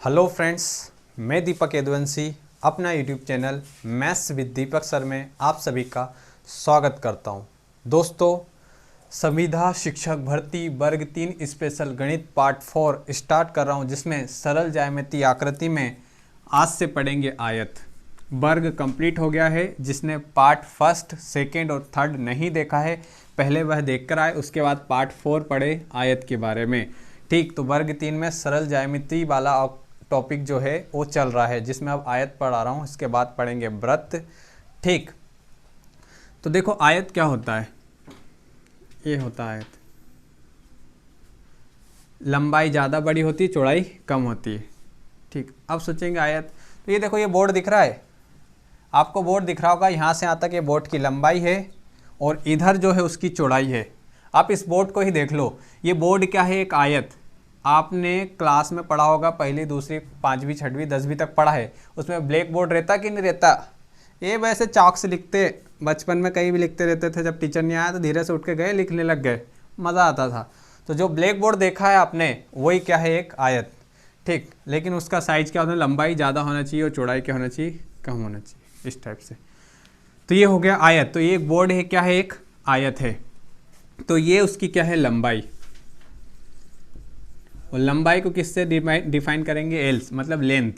Hello friends, मैं दीपक यदुवंशी अपना YouTube channel maths with Deepak sir में आप सभी का स्वागत करता हूं। दोस्तों, संविदा शिक्षक भर्ती वर्ग 3 स्पेशल गणित पार्ट 4 स्टार्ट कर रहा हूं, जिसमें सरल ज्यामितीय आकृति में आज से पढ़ेंगे आयत। वर्ग कंप्लीट हो गया है। जिसने पार्ट फर्स्ट, सेकेंड और थर्ड नहीं देखा है, पहले वह देखकर आए, उसके बाद पार्ट 4 पढ़े आयत के बारे में। ठीक, तो वर्ग 3 में सरल ज्यामिति वाला टॉपिक जो है वो चल रहा है, जिसमें अब आयत पढ़ा रहा हूँ। इसके बाद पढ़ेंगे व्रत। ठीक, तो देखो आयत क्या होता है। ये होता है आयत, लंबाई ज़्यादा बड़ी होती है, चौड़ाई कम होती है। ठीक, अब सोचेंगे आयत, तो ये देखो ये बोर्ड दिख रहा है, आपको बोर्ड दिख रहा होगा। यहाँ से यहाँ तक ये बोर्ड की लंबाई है और इधर जो है उसकी चौड़ाई है। आप इस बोर्ड को ही देख लो, ये बोर्ड क्या है, एक आयत। आपने क्लास में पढ़ा होगा, पहली दूसरी पाँचवीं छठवीं 10वीं तक पढ़ा है। उसमें ब्लैक बोर्ड रहता कि नहीं रहता। ये वैसे चौक से लिखते, बचपन में कहीं भी लिखते रहते थे। जब टीचर नहीं आया तो धीरे से उठ के गए, लिखने लग गए, मज़ा आता था। तो जो ब्लैक बोर्ड देखा है आपने, वही क्या है, एक आयत। ठीक, लेकिन उसका साइज क्या होता है, लंबाई ज़्यादा होना चाहिए और चौड़ाई क्या होना चाहिए, कम होना चाहिए, इस टाइप से। तो ये हो गया आयत। तो ये एक बोर्ड है, क्या है, एक आयत है। तो ये उसकी क्या है, लंबाई। और लंबाई को किससे डिफाइन करेंगे, एल, मतलब लेंथ।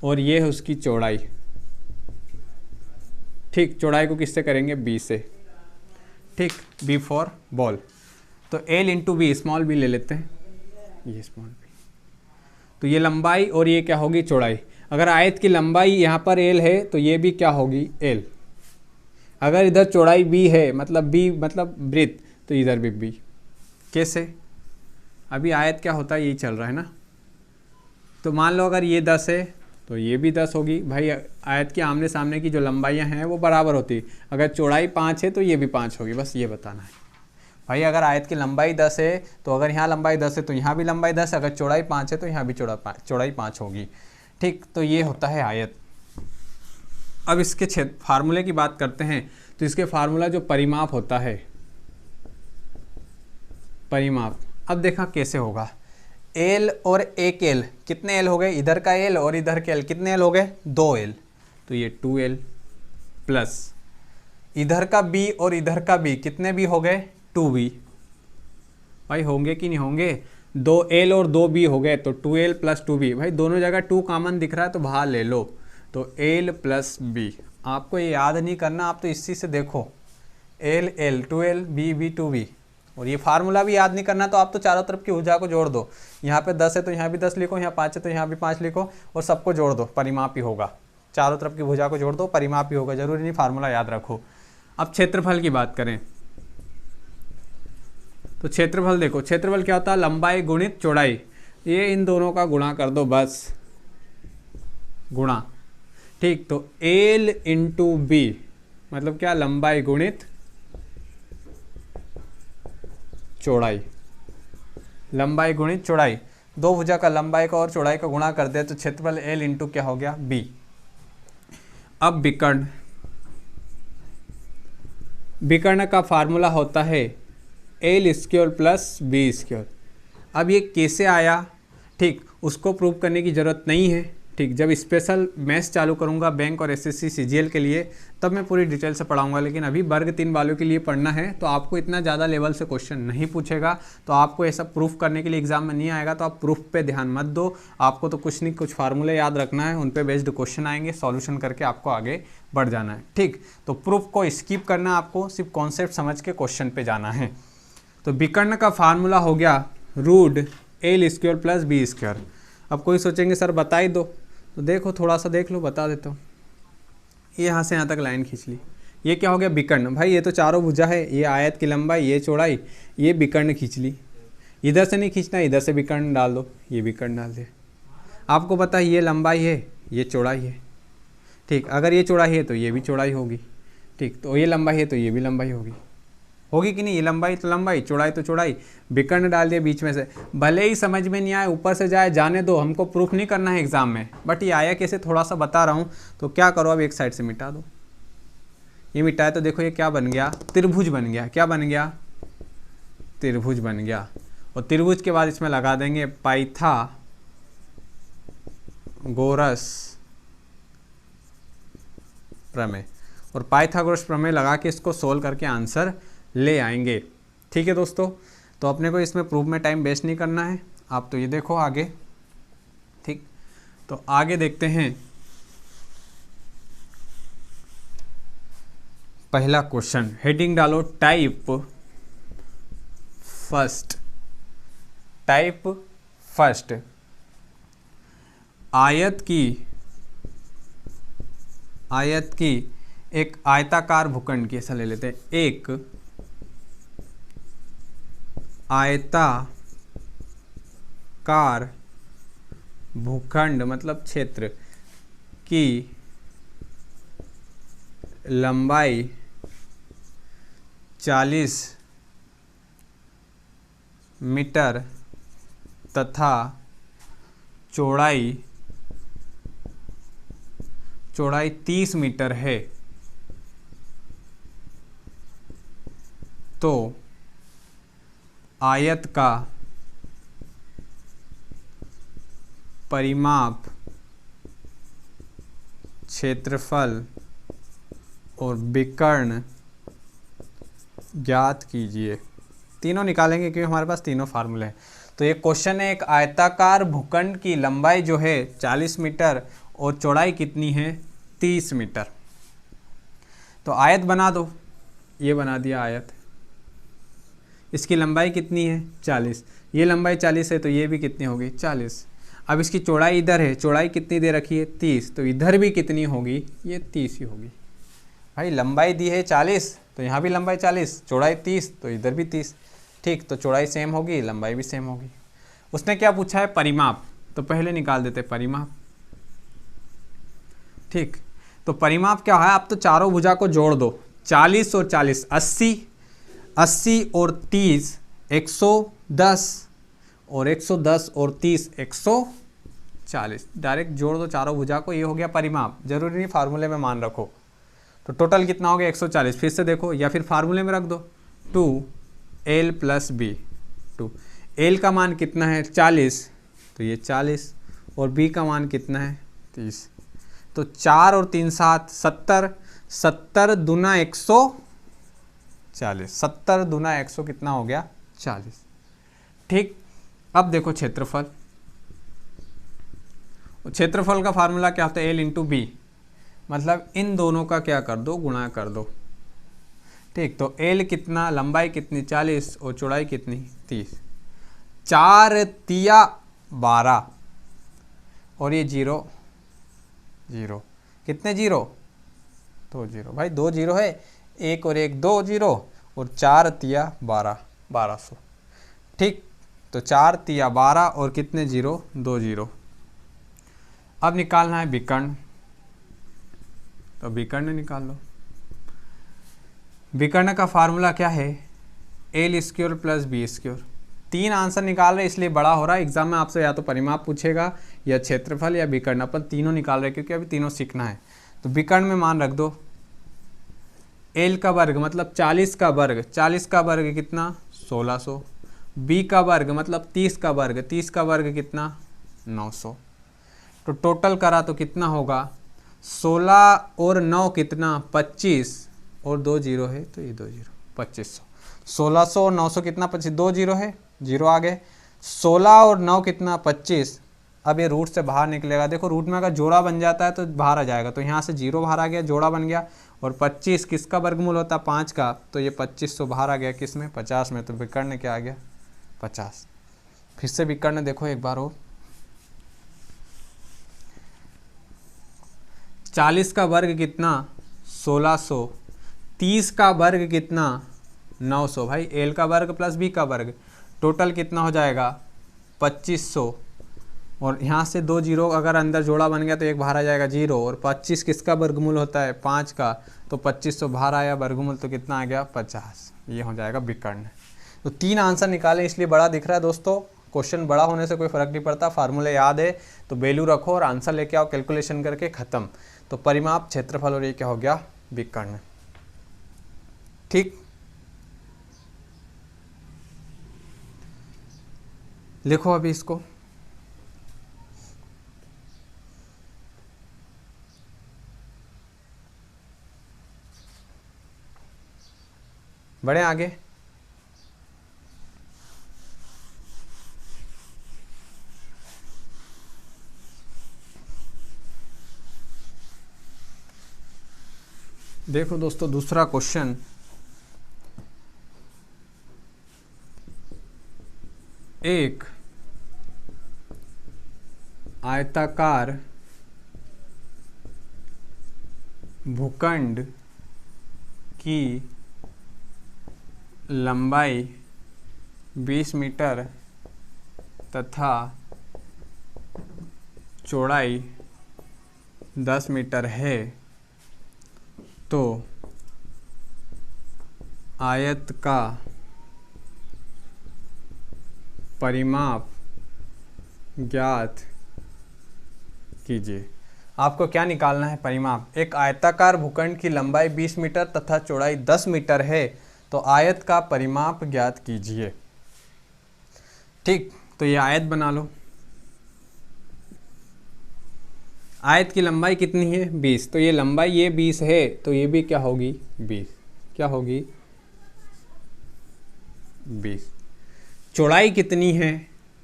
और ये है उसकी चौड़ाई। ठीक, चौड़ाई को किससे करेंगे, बी से। ठीक, बी फॉर बॉल। तो L into B, small B ले लेते हैं, ये स्मॉल बी। तो ये लंबाई और ये क्या होगी, चौड़ाई। अगर आयत की लंबाई यहाँ पर एल है तो ये भी क्या होगी, एल। अगर इधर चौड़ाई बी है, मतलब बी मतलब ब्रेथ, तो इधर भी बी। कैसे, अभी आयत क्या होता है, यही चल रहा है ना। तो मान लो अगर ये 10 है तो ये भी 10 होगी। भाई आयत के आमने सामने की जो लंबाइयाँ हैं वो बराबर होती। अगर चौड़ाई 5 है तो ये भी 5 होगी, बस ये बताना है। भाई अगर आयत की लंबाई 10 है तो अगर यहाँ लंबाई 10 है तो यहाँ भी लंबाई 10 है। अगर चौड़ाई 5 है तो यहाँ भी चौड़ाई 5 होगी। ठीक, तो ये होता है आयत। अब इसके फार्मूले की बात करते हैं। तो इसके फार्मूला जो परिमाप होता है, परिमाप, अब देखा कैसे होगा। एल और एक एल, कितने एल हो गए, इधर का एल और इधर के एल, कितने एल हो गए, 2 एल। तो ये 2 एल प्लस इधर का बी और इधर का बी, कितने बी हो गए, 2 बी। भाई होंगे कि नहीं होंगे, 2 एल और 2 बी हो गए, तो 2 एल प्लस 2 बी। भाई दोनों जगह 2 कॉमन दिख रहा है तो बाहर ले लो। तो एल प्लस बी, आपको ये याद नहीं करना, आप तो इसी से देखो, L L 2 L, B B 2 B. और ये फार्मूला भी याद नहीं करना, तो आप तो चारों तरफ की भुजा को जोड़ दो। यहाँ पे 10 है तो यहाँ भी 10 लिखो, यहाँ 5 है तो यहाँ भी 5 लिखो, और सबको जोड़ दो, परिमाप ही होगा। चारों तरफ की भुजा को जोड़ दो, परिमाप ही होगा, जरूरी नहीं फार्मूला याद रखो। अब क्षेत्रफल की बात करें तो क्षेत्रफल देखो, क्षेत्रफल क्या होता है, लंबाई गुणित चौड़ाई। ये इन दोनों का गुणा कर दो, बस गुणा। ठीक, तो एल इंटू बी मतलब क्या, लंबाई गुणित चौड़ाई। लंबाई गुणित चौड़ाई, दो भुजा का लंबाई का और चौड़ाई का गुणा कर दे तो क्षेत्रफल एल इंटू क्या हो गया, बी। अब विकर्ण, विकर्ण का फार्मूला होता है L square plus B square. अब ये कैसे आया, ठीक, उसको प्रूव करने की ज़रूरत नहीं है। ठीक, जब स्पेशल मैथ्स चालू करूंगा बैंक और एसएससी सीजीएल के लिए, तब मैं पूरी डिटेल से पढ़ाऊंगा। लेकिन अभी वर्ग 3 वालों के लिए पढ़ना है, तो आपको इतना ज़्यादा लेवल से क्वेश्चन नहीं पूछेगा। तो आपको ये सब प्रूफ करने के लिए एग्जाम में नहीं आएगा, तो आप प्रूफ पे ध्यान मत दो। आपको तो कुछ नहीं, कुछ फार्मूले याद रखना है, उन पे बेस्ड क्वेश्चन आएंगे, सॉल्यूशन करके आपको आगे बढ़ जाना है। ठीक, तो प्रूफ को स्किप करना, आपको सिर्फ कॉन्सेप्ट समझ के क्वेश्चन पे जाना है। तो विकर्ण का फार्मूला हो गया root L square plus B square. अब कोई सोचेंगे सर बता ही दो, तो देखो थोड़ा सा देख लो, बता देता हूँ। ये यहाँ से यहाँ तक लाइन खींच ली, ये क्या हो गया, विकर्ण। भाई ये तो चारों भुजा है, ये आयत की लंबाई, ये चौड़ाई, ये विकर्ण खींच ली। इधर से नहीं खींचना, इधर से विकर्ण डाल दो, ये विकर्ण डाल दे। आपको पता है ये लंबाई है, ये चौड़ाई है। ठीक, अगर ये चौड़ाई है तो ये भी चौड़ाई होगी। ठीक, तो ये लंबाई है तो ये भी लंबाई होगी कि नहीं, ये लंबाई तो लंबाई, चौड़ाई तो चौड़ाई। विकर्ण डाल दिया बीच में से, भले ही समझ में नहीं आए, ऊपर से जाए, जाने दो, हमको प्रूफ नहीं करना है एग्जाम में। बट ये आया कैसे थोड़ा सा बता रहा हूँ। तो क्या करो, अब एक साइड से मिटा दो। ये मिटाए तो देखो ये क्या बन गया, त्रिभुज बन गया। क्या बन गया, त्रिभुज बन गया। और त्रिभुज के बाद इसमें लगा देंगे पाइथागोरस पाइथागोरस प्रमेय, और पाइथागोरस प्रमेय लगा के इसको सोल्व करके आंसर ले आएंगे। ठीक है दोस्तों, तो अपने को इसमें प्रूफ में टाइम वेस्ट नहीं करना है, आप तो ये देखो आगे। ठीक, तो आगे देखते हैं पहला क्वेश्चन। हेडिंग डालो टाइप फर्स्ट। टाइप फर्स्ट, आयत की एक आयताकार भूखंड की, ऐसा ले लेते हैं, एक आयताकार भूखंड मतलब क्षेत्र की लंबाई 40 मीटर तथा चौड़ाई 30 मीटर है, तो आयत का परिमाप, क्षेत्रफल और विकर्ण ज्ञात कीजिए। तीनों निकालेंगे क्योंकि हमारे पास तीनों फार्मूले हैं। तो ये क्वेश्चन है, एक आयताकार भूखंड की लंबाई जो है 40 मीटर और चौड़ाई कितनी है 30 मीटर। तो आयत बना दो, ये बना दिया आयत। इसकी लंबाई कितनी है 40, ये लंबाई 40 है तो ये भी कितनी होगी 40। अब इसकी चौड़ाई इधर है, चौड़ाई कितनी दे रखी है 30, तो इधर भी कितनी होगी, ये 30 ही होगी। भाई लंबाई दी है 40 तो यहाँ भी लंबाई 40, चौड़ाई 30 तो इधर भी 30। ठीक, तो चौड़ाई सेम होगी, लंबाई भी सेम होगी। उसने क्या पूछा है परिमाप, तो पहले निकाल देते परिमाप। ठीक, तो परिमाप क्या है, आप तो चारों भुजा को जोड़ दो, 40 और 40 80, 80 और 30 110, और 110 और 30 140। डायरेक्ट जोड़ दो चारों भुजा को, ये हो गया परिमाप। जरूरी नहीं फार्मूले में मान रखो। तो टोटल कितना हो गया 140। फिर से देखो, या फिर फार्मूले में रख दो 2L + B। 2 L का मान कितना है 40, तो ये 40, और B का मान कितना है 30। तो 4 और 3 7 70, 70 दूना 140, 70 दूना 100 कितना हो गया 40। ठीक, अब देखो क्षेत्रफल। क्षेत्रफल का फार्मूला क्या होता है L × B, मतलब इन दोनों का क्या कर दो, गुणा कर दो। ठीक, तो L कितना, लंबाई कितनी 40 और चौड़ाई कितनी 30, 4 तिया 12, और ये 0 0, कितने 0, 2 0। भाई 2 0 है, 1 और 1 2 0, और 4 तिया 12, 1200। ठीक, तो 4 तिया 12 और कितने 0, 2 0। अब निकालना है विकर्ण, तो विकर्ण निकाल लो। विकर्ण का फार्मूला क्या है L² + B²। 3 आंसर निकाल रहे इसलिए बड़ा हो रहा है। एग्जाम में आपसे या तो परिमाप पूछेगा या क्षेत्रफल या विकर्ण, अपन तीनों निकाल रहे क्योंकि अभी तीनों सीखना है। तो विकर्ण में मान रख दो, L का वर्ग मतलब 40 का वर्ग, 40 का वर्ग कितना 1600, B का वर्ग मतलब 30 का वर्ग, 30 का वर्ग कितना 900। तो टोटल करा तो कितना होगा 16 और 9 कितना 25, और 2 0 है तो ये 2 0, 2500। 1600 और 900 कितना 25, 2 0 है, 0 आ गए। 16 और 9 कितना 25। अब ये रूट से बाहर निकलेगा, देखो रूट में अगर जोड़ा बन जाता है तो बाहर आ जाएगा, तो यहाँ से 0 बाहर आ गया, जोड़ा बन गया। और 25 किसका वर्गमूल होता है 5 का, तो ये 2500 बाहर आ गया किस में 50 में, तो विकर्ण क्या आ गया 50। फिर से विकर्ण देखो एक बार और, 40 का वर्ग कितना 1600, 30 का वर्ग कितना 900। भाई L का वर्ग + B का वर्ग, टोटल कितना हो जाएगा 2500। और यहाँ से 2 0 अगर अंदर जोड़ा बन गया तो एक बाहर आ जाएगा 0, और 25 किसका वर्गमूल होता है 5 का, तो 2500 बाहर आया वर्गमूल, तो कितना आ गया 50। ये हो जाएगा विकर्ण। तो 3 आंसर निकाले इसलिए बड़ा दिख रहा है दोस्तों। क्वेश्चन बड़ा होने से कोई फर्क नहीं पड़ता, फार्मूले याद है तो वैल्यू रखो और आंसर लेके आओ, कैलकुलेशन करके खत्म। तो परिमाप, क्षेत्रफल और ये क्या हो गया विकर्ण। ठीक, लिखो अभी इसको। बढ़े आगे। देखो दोस्तों दूसरा क्वेश्चन, एक आयताकार भूखंड की लंबाई 20 मीटर तथा चौड़ाई 10 मीटर है, तो आयत का परिमाप ज्ञात कीजिए। आपको क्या निकालना है? परिमाप। एक आयताकार भूखंड की लंबाई 20 मीटर तथा चौड़ाई 10 मीटर है, तो आयत का परिमाप ज्ञात कीजिए। ठीक, तो ये आयत बना लो। आयत की लंबाई कितनी है? 20। तो ये लंबाई ये 20 है, तो ये भी क्या होगी? 20। क्या होगी? 20। चौड़ाई कितनी है?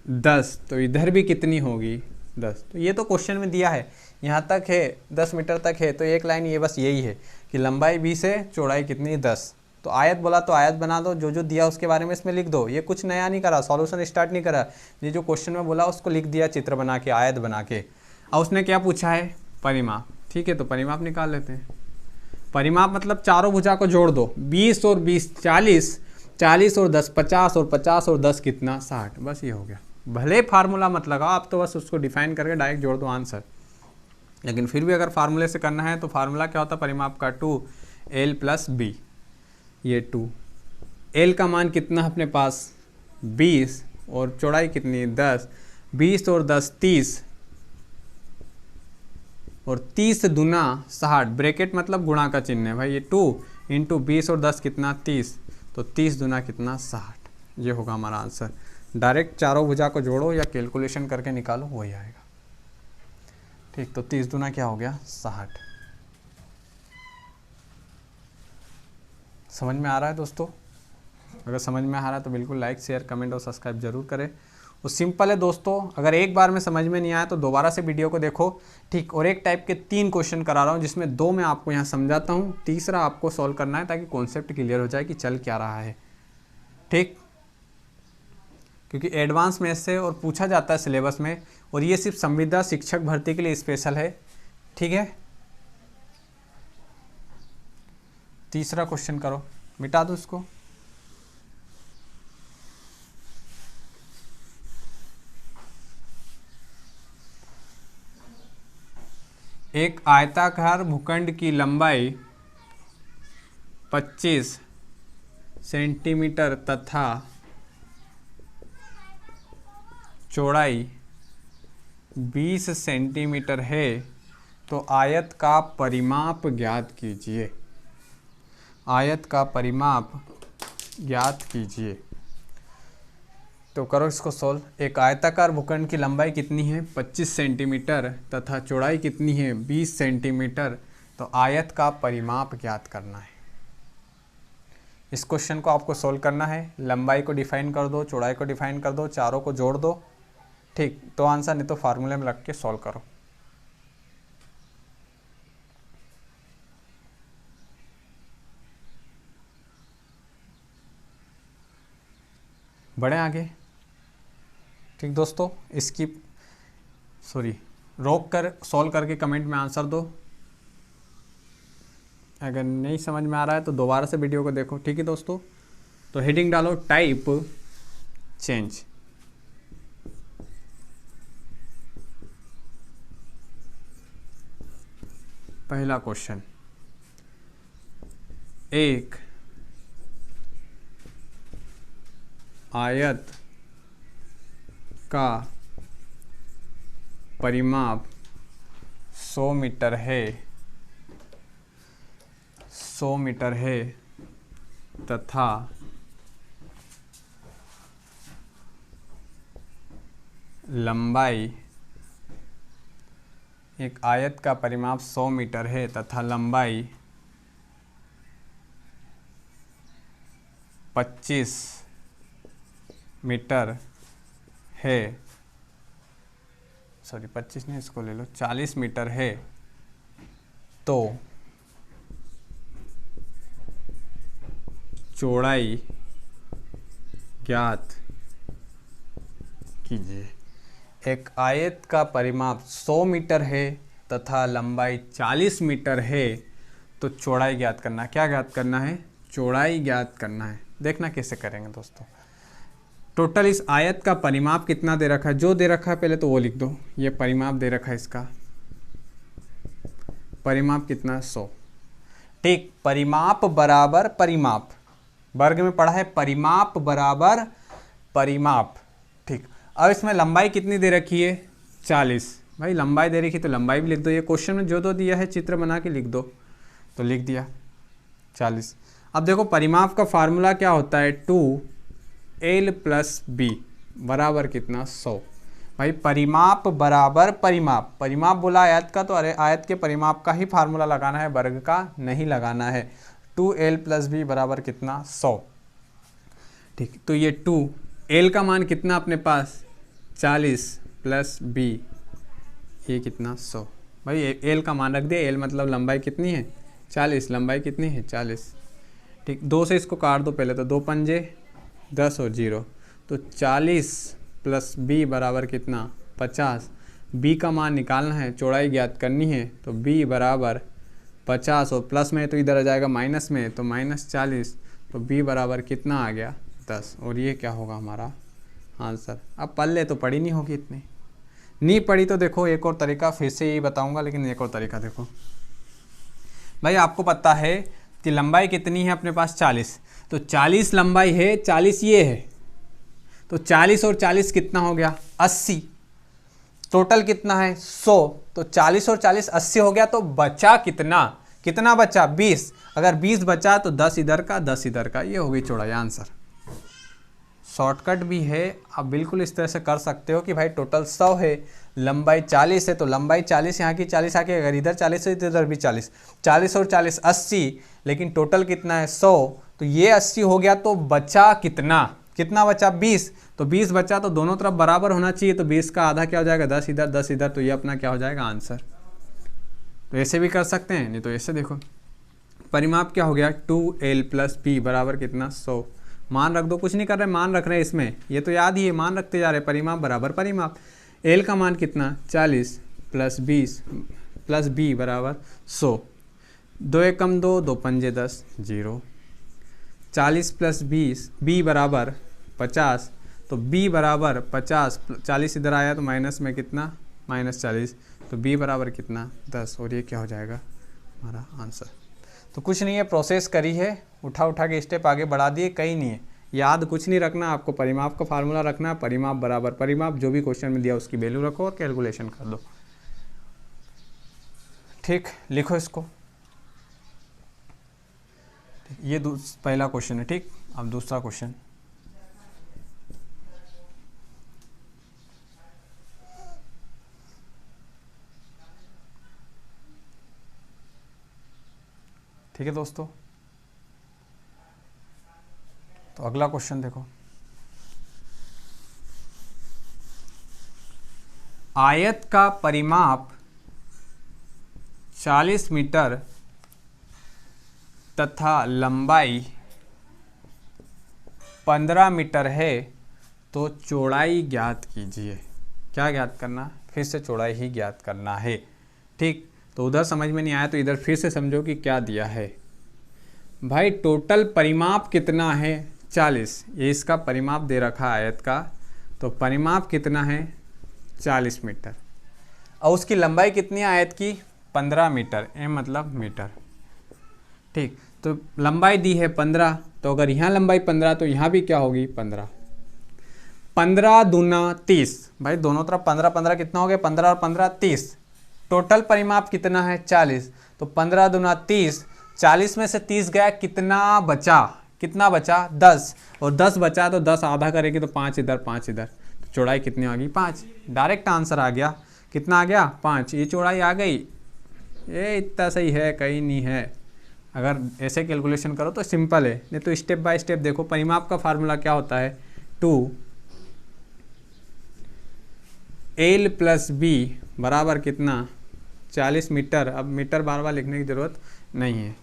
10। तो इधर भी कितनी होगी? 10। तो ये तो क्वेश्चन में दिया है, यहाँ तक है 10 मीटर तक है, तो एक लाइन ये बस यही है कि लंबाई 20 है, चौड़ाई कितनी? 10। तो आयत बोला तो आयत बना दो, जो जो दिया उसके बारे में इसमें लिख दो। ये कुछ नया नहीं करा, सॉल्यूशन स्टार्ट नहीं करा, ये जो क्वेश्चन में बोला उसको लिख दिया चित्र बना के, आयत बना के। और उसने क्या पूछा है? परिमाप। ठीक है, तो परिमाप निकाल लेते हैं। परिमाप मतलब चारों भुजा को जोड़ दो, 20 और 20 40, 40 और 10 50, और 50 और 10 कितना? 60। बस ये हो गया। भले फार्मूला मत लगाओ, आप तो बस उसको डिफाइन करके डायरेक्ट जोड़ दो आंसर। लेकिन फिर भी अगर फार्मूले से करना है तो फार्मूला क्या होता है परिमाप का? 2l + b। ये 2 l का मान कितना है अपने पास? 20, और चौड़ाई कितनी? 10। 20 और 10 30, और 30 दूना 60। ब्रैकेट मतलब गुणा का चिन्ह है भाई। ये 2 × 20 और 10 कितना? 30। तो 30 दूना कितना? 60। ये होगा हमारा आंसर। डायरेक्ट चारों भुजा को जोड़ो या कैलकुलेशन करके निकालो, वही आएगा। ठीक, तो 30 दूना क्या हो गया? 60। समझ में आ रहा है दोस्तों? अगर समझ में आ रहा है तो बिल्कुल लाइक शेयर कमेंट और सब्सक्राइब जरूर करें। वो सिंपल है दोस्तों, अगर एक बार में समझ में नहीं आया तो दोबारा से वीडियो को देखो। ठीक, और एक टाइप के 3 क्वेश्चन करा रहा हूँ, जिसमें 2 मैं आपको यहाँ समझाता हूँ, तीसरा आपको सॉल्व करना है ताकि कॉन्सेप्ट क्लियर हो जाए कि चल क्या रहा है। ठीक, क्योंकि एडवांस में से और पूछा जाता है सिलेबस में, और ये सिर्फ संविदा शिक्षक भर्ती के लिए स्पेशल है। ठीक है, तीसरा क्वेश्चन करो, मिटा दो इसको। एक आयताकार भूखंड की लंबाई 25 सेंटीमीटर तथा चौड़ाई 20 सेंटीमीटर है, तो आयत का परिमाप ज्ञात कीजिए। आयत का परिमाप ज्ञात कीजिए। तो करो इसको सॉल्व। एक आयताकार भूखंड की लंबाई कितनी है? 25 सेंटीमीटर तथा चौड़ाई कितनी है? 20 सेंटीमीटर। तो आयत का परिमाप ज्ञात करना है। इस क्वेश्चन को आपको सॉल्व करना है। लंबाई को डिफाइन कर दो, चौड़ाई को डिफाइन कर दो, चारों को जोड़ दो। ठीक, तो आंसर, नहीं तो फार्मूले में रख के सॉल्व करो। बढ़े आगे। ठीक दोस्तों, रोक कर सॉल्व करके कमेंट में आंसर दो। अगर नहीं समझ में आ रहा है तो दोबारा से वीडियो को देखो। ठीक है दोस्तों, तो हेडिंग डालो टाइप चेंज। पहला क्वेश्चन, एक आयत का परिमाप 100 मीटर है, 100 मीटर है तथा लंबाई, एक आयत का परिमाप 100 मीटर है तथा लंबाई 25 मीटर है, सॉरी 25 नहीं, इसको ले लो, 40 मीटर है, तो चौड़ाई ज्ञात कीजिए। एक आयत का परिमाप 100 मीटर है तथा लंबाई 40 मीटर है, तो चौड़ाई ज्ञात करना। क्या ज्ञात करना है? चौड़ाई ज्ञात करना है। देखना कैसे करेंगे दोस्तों। टोटल इस आयत का परिमाप कितना दे रखा है, जो दे रखा है पहले तो वो लिख दो। ये परिमाप दे रखा है, इसका परिमाप कितना? 100। ठीक, परिमाप बराबर परिमाप, वर्ग में पढ़ा है परिमाप बराबर परिमाप। ठीक, अब इसमें लंबाई कितनी दे रखी है? 40। भाई लंबाई दे रखी तो लंबाई भी लिख दो। ये क्वेश्चन में जो दिया है चित्र बना के लिख दो, तो लिख दिया 40। अब देखो परिमाप का फार्मूला क्या होता है? 2l + b बराबर कितना? 100। भाई परिमाप बराबर परिमाप, परिमाप बोला आयत का, तो अरे आयत के परिमाप का ही फार्मूला लगाना है, वर्ग का नहीं लगाना है। 2l + b बराबर कितना? 100। ठीक, तो ये 2l का मान कितना अपने पास? 40 + b, ये कितना? 100। भाई l का मान रख दिया, l मतलब लंबाई कितनी है? 40, लंबाई कितनी है? 40। ठीक, 2 से इसको काट दो पहले, तो 2 पंजे 10 और 0, तो 40 + b बराबर कितना? 50। b का मान निकालना है, चौड़ाई ज्ञात करनी है, तो b बराबर 50 और प्लस में तो इधर आ जाएगा माइनस में, तो -40, तो b बराबर कितना आ गया? 10। और ये क्या होगा हमारा आंसर। अब पल्ले तो पड़ी नहीं होगी, इतनी नहीं पड़ी तो देखो एक और तरीका, फिर से यही बताऊंगा, लेकिन एक और तरीका देखो। भाई आपको पता है कि लंबाई कितनी है अपने पास? 40, तो 40 लंबाई है, 40 ये है, तो 40 और 40 कितना हो गया? 80। टोटल कितना है? 100। तो 40 और 40 80 हो गया, तो बचा कितना? कितना बचा? 20। अगर 20 बचा तो 10 इधर का 10 इधर का, ये हो गई चौड़ाई। आंसर शॉर्टकट भी है, आप बिल्कुल इस तरह से कर सकते हो कि भाई टोटल 100 है, लंबाई 40 है, तो लंबाई 40 यहाँ की 40 आके अगर इधर 40 है तो इधर भी 40, 40 और 40 80, लेकिन टोटल कितना है? 100। तो ये 80 हो गया, तो बचा कितना? कितना बचा? 20। तो 20 बचा, तो दोनों तरफ बराबर होना चाहिए, तो 20 का आधा क्या हो जाएगा? 10 इधर 10 इधर, तो ये अपना क्या हो जाएगा? आंसर। तो ऐसे भी कर सकते हैं, नहीं तो ऐसे देखो। परिमाप क्या हो गया? 2l + b बराबर कितना? 100। मान रख दो, कुछ नहीं कर रहे, मान रख रहे हैं इसमें, ये तो याद ही है, मान रखते जा रहे हैं। परिमाप बराबर परिमाप। l का मान कितना? 40 + 20 + b बराबर 100। 2 एकम 2, 2 पंजे 10, 0। 40 + 20, b बराबर 50, तो b बराबर 50, 40 इधर आया तो माइनस में कितना? -40, तो b बराबर कितना? 10। और ये क्या हो जाएगा हमारा आंसर। तो कुछ नहीं है, प्रोसेस करी है, उठा उठा के स्टेप आगे बढ़ा दिए, कहीं नहीं है, याद कुछ नहीं रखना आपको। परिमाप का फार्मूला रखना है, परिमाप बराबर परिमाप, जो भी क्वेश्चन में दिया उसकी वैल्यू रखो और कैलकुलेशन कर दो। ठीक, लिखो इसको। ये पहला क्वेश्चन है। ठीक, अब दूसरा क्वेश्चन। ठीक है दोस्तों, तो अगला क्वेश्चन देखो। आयत का परिमाप 40 मीटर तथा लंबाई 15 मीटर है, तो चौड़ाई ज्ञात कीजिए। क्या ज्ञात करना? फिर से चौड़ाई ही ज्ञात करना है। ठीक, तो उधर समझ में नहीं आया तो इधर फिर से समझो कि क्या दिया है। भाई टोटल परिमाप कितना है? 40, ये इसका परिमाप दे रखा है आयत का, तो परिमाप कितना है? 40 मीटर। और उसकी लंबाई कितनी है आयत की? 15 मीटर, मतलब मीटर। ठीक, तो लंबाई दी है 15, तो अगर यहाँ लंबाई 15 तो यहाँ भी क्या होगी? 15। 15 दूना 30, भाई दोनों तरफ 15 15 कितना हो गया? 15 और 15 30। टोटल परिमाप कितना है? 40, तो 15 दूना 30, 40 में से 30 गया, कितना बचा? कितना बचा? 10। और 10 बचा तो 10 आधा करेगी तो 5 इधर 5 इधर, तो चौड़ाई कितनी आ गई? 5। डायरेक्ट आंसर आ गया। कितना आ गया? 5। ये चौड़ाई आ गई। ये इतना सही है, कहीं नहीं है। अगर ऐसे कैलकुलेशन करो तो सिंपल है, नहीं तो स्टेप बाय स्टेप देखो। परिमाप का फार्मूला क्या होता है, 2L + B बराबर कितना, 40 मीटर। अब मीटर बार बार लिखने की ज़रूरत नहीं है।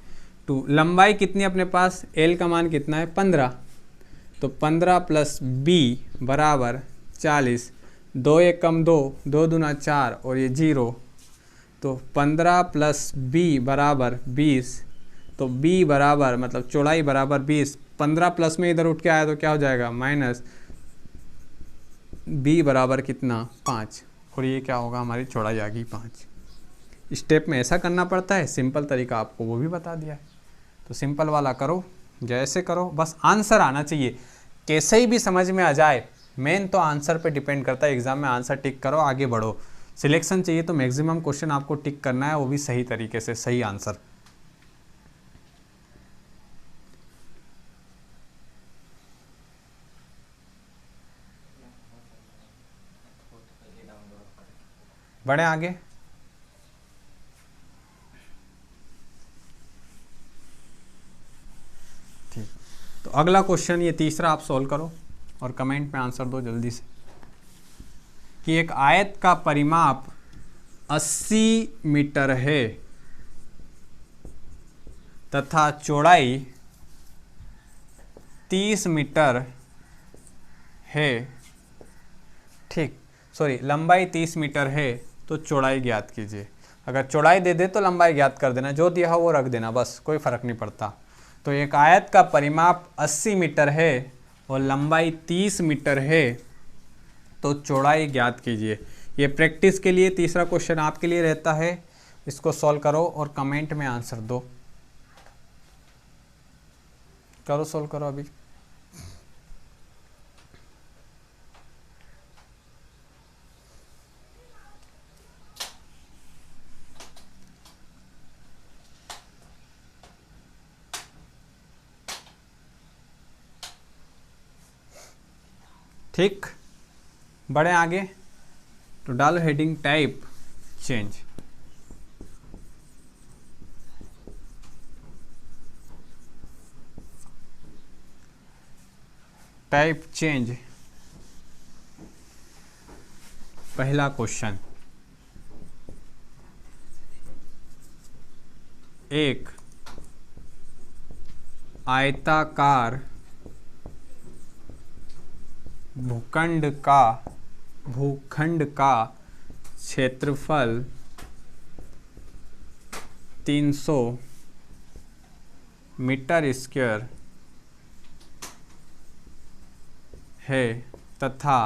2 लंबाई कितनी अपने पास, L का मान कितना है 15, तो 15 + B बराबर 40। 2 1 कम 2, 2 दूना 4 और ये 0, तो 15 + B बराबर 20। तो B बराबर मतलब चौड़ाई बराबर 20, 15 प्लस में इधर उठ के आया तो क्या हो जाएगा माइनस, B बराबर कितना 5, और ये क्या होगा हमारी चौड़ाई आ गई 5। स्टेप में ऐसा करना पड़ता है, सिंपल तरीका आपको वो भी बता दिया है। तो सिंपल वाला करो, जैसे करो, बस आंसर आना चाहिए। कैसे ही भी समझ में आ जाए, मेन तो आंसर पे डिपेंड करता है। एग्जाम में आंसर टिक करो, आगे बढ़ो। सिलेक्शन चाहिए तो मैक्सिमम क्वेश्चन आपको टिक करना है, वो भी सही तरीके से, सही आंसर। बढ़े आगे। ठीक, तो अगला क्वेश्चन ये तीसरा आप सॉल्व करो और कमेंट में आंसर दो जल्दी से, कि एक आयत का परिमाप 80 मीटर है तथा चौड़ाई 30 मीटर है। ठीक, सॉरी, लंबाई 30 मीटर है तो चौड़ाई ज्ञात कीजिए। अगर चौड़ाई दे दे तो लंबाई ज्ञात कर देना, जो दिया हो वो रख देना, बस कोई फर्क नहीं पड़ता। तो एक आयत का परिमाप 80 मीटर है और लंबाई 30 मीटर है तो चौड़ाई ज्ञात कीजिए। ये प्रैक्टिस के लिए तीसरा क्वेश्चन आपके लिए रहता है, इसको सॉल्व करो और कमेंट में आंसर दो। करो, सॉल्व करो अभी। ठीक, बढ़े आगे। तो डालो heading type change. Type change, पहला क्वेश्चन, एक आयताकार भूखंड का क्षेत्रफल 300 मीटर स्क्वायर है तथा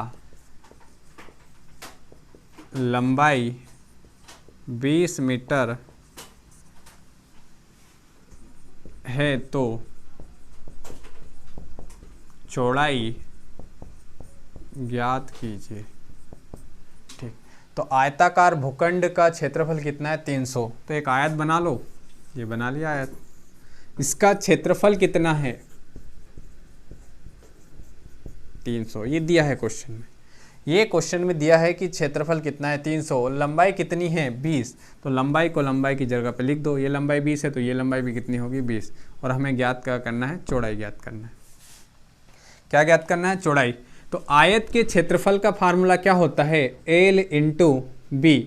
लंबाई 20 मीटर है तो चौड़ाई ज्ञात कीजिए। ठीक, तो आयताकार भूखंड का क्षेत्रफल कितना है 300, तो एक आयत बना लो, ये बना लिया आयत। इसका क्षेत्रफल कितना है 300, ये दिया है क्वेश्चन में। ये क्वेश्चन में दिया है कि क्षेत्रफल कितना है 300, लंबाई कितनी है 20, तो लंबाई को लंबाई की जगह पे लिख दो। ये लंबाई 20 है तो ये लंबाई भी कितनी होगी 20, और हमें ज्ञात क्या करना है, चौड़ाई ज्ञात करना है। क्या ज्ञात करना है, चौड़ाई। तो आयत के क्षेत्रफल का फार्मूला क्या होता है, L × B।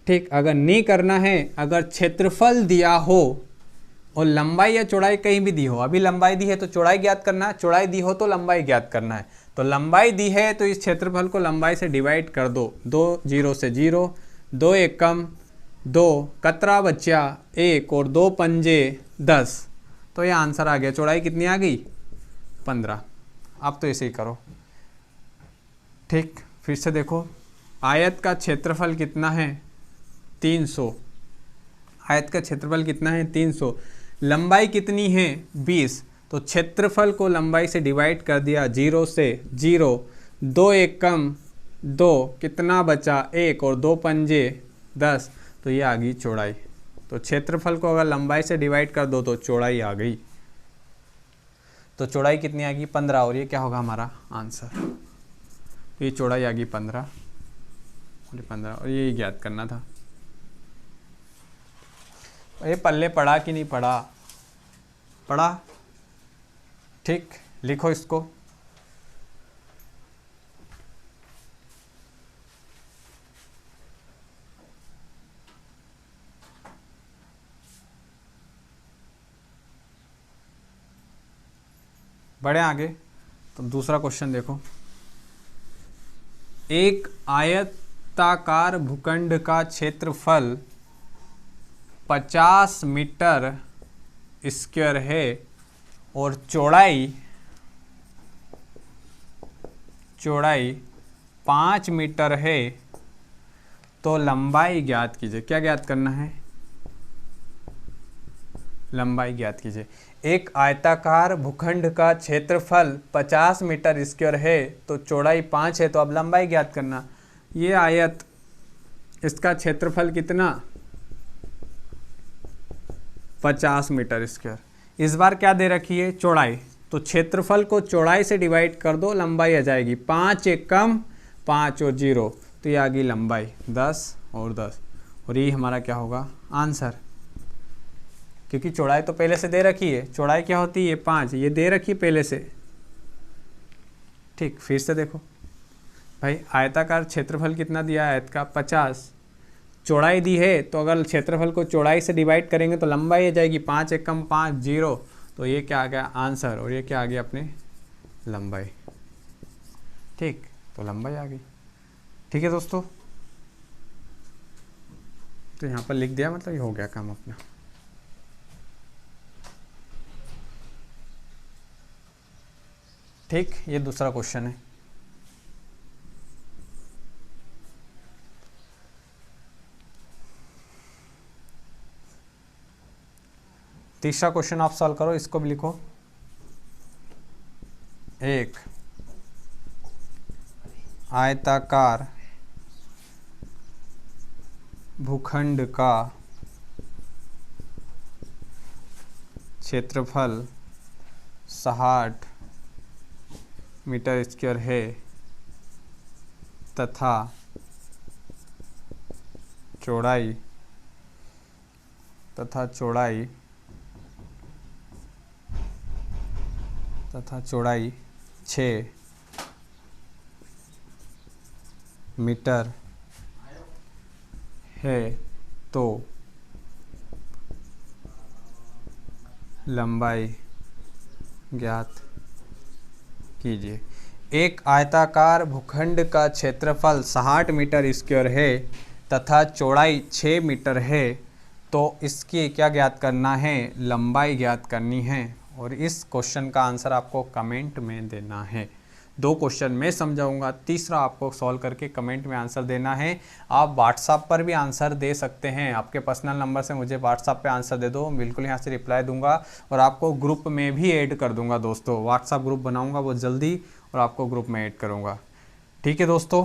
ठीक, अगर नहीं करना है, अगर क्षेत्रफल दिया हो और लंबाई या चौड़ाई कहीं भी दी हो, अभी लंबाई दी है तो चौड़ाई ज्ञात करना है, चौड़ाई दी हो तो लंबाई ज्ञात करना है। तो लंबाई दी है तो इस क्षेत्रफल को लंबाई से डिवाइड कर दो, 2 0 से 0, 2 1 कम 2, कतरा बच्चा 1 और 2 पंजे 10, तो ये आंसर आ गया। चौड़ाई कितनी आ गई 15। आप तो ऐसे ही करो। ठीक, फिर से देखो, आयत का क्षेत्रफल कितना है 300, आयत का क्षेत्रफल कितना है 300, लंबाई कितनी है 20, तो क्षेत्रफल को लंबाई से डिवाइड कर दिया, 0 से 0, 2 1 कम 2, कितना बचा 1 और 2 पंजे 10, तो ये आ गई चौड़ाई। तो क्षेत्रफल को अगर लंबाई से डिवाइड कर दो तो चौड़ाई आ गई। तो चौड़ाई कितनी आ गई 15, और ये क्या होगा हमारा आंसर। तो ये चौड़ाई आ गई 15 और ये ज्ञात करना था। ये पल्ले पड़ा कि नहीं पड़ा? पड़ा। ठीक, लिखो इसको। बढ़े आगे। तो दूसरा क्वेश्चन देखो। एक आयताकार भूखंड का क्षेत्रफल 50 मीटर स्क्वायर है और चौड़ाई 5 मीटर है, तो लंबाई ज्ञात कीजिए। क्या ज्ञात करना है? लंबाई ज्ञात कीजिए। एक आयताकार भूखंड का क्षेत्रफल 50 मीटर स्क्वायर है तो चौड़ाई 5 है, तो अब लंबाई ज्ञात करना। ये आयत, इसका क्षेत्रफल कितना? 50 मीटर स्क्वायर। इस बार क्या दे रखी है? चौड़ाई। तो क्षेत्रफल को चौड़ाई से डिवाइड कर दो, लंबाई आ जाएगी 5 एक कम 5 और 0, तो ये आ गई लंबाई 10 और 10, और ये हमारा क्या होगा? आंसर। क्योंकि चौड़ाई तो पहले से दे रखी है। चौड़ाई क्या होती है? 5, ये दे रखी है पहले से। ठीक, फिर से देखो भाई, आयताकार क्षेत्रफल कितना दिया है? आयत का 50, चौड़ाई दी है, तो अगर क्षेत्रफल को चौड़ाई से डिवाइड करेंगे तो लंबाई आ जाएगी 5 एक कम 5 0, तो ये क्या आ गया? आंसर। और ये क्या आ गया? अपने लंबाई। ठीक, तो लंबाई आ गई। ठीक है दोस्तों, तो यहाँ पर लिख दिया, मतलब ये हो गया काम अपना। ठीक, ये दूसरा क्वेश्चन है। तीसरा क्वेश्चन आप सॉल्व करो, इसको भी लिखो। एक आयताकार भूखंड का क्षेत्रफल 60 मीटर स्क्वायर है तथा चौड़ाई 6 मीटर है, तो लंबाई ज्ञात कीजिए। एक आयताकार भूखंड का क्षेत्रफल 60 मीटर स्क्वायर है तथा चौड़ाई 6 मीटर है, तो इसकी क्या ज्ञात करना है? लंबाई ज्ञात करनी है। और इस क्वेश्चन का आंसर आपको कमेंट में देना है। 2 क्वेश्चन मैं समझाऊंगा, तीसरा आपको सॉल्व करके कमेंट में आंसर देना है। आप व्हाट्सएप पर भी आंसर दे सकते हैं, आपके पर्सनल नंबर से मुझे व्हाट्सएप पे आंसर दे दो, बिल्कुल यहाँ से रिप्लाई दूंगा। और आपको ग्रुप में भी ऐड कर दूंगा दोस्तों, व्हाट्सएप ग्रुप बनाऊंगा बहुत जल्दी और आपको ग्रुप में ऐड करूँगा। ठीक है दोस्तों,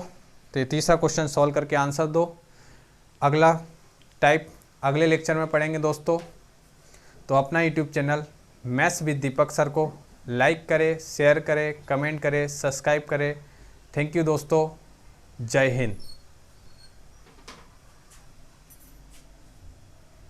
तो ये तीसरा क्वेश्चन सॉल्व करके आंसर दो। अगला टाइप अगले लेक्चर में पढ़ेंगे दोस्तों। तो अपना YouTube channel maths with Deepak sir को लाइक करें, शेयर करें, कमेंट करें, सब्सक्राइब करें। थैंक यू दोस्तों, जय हिंद।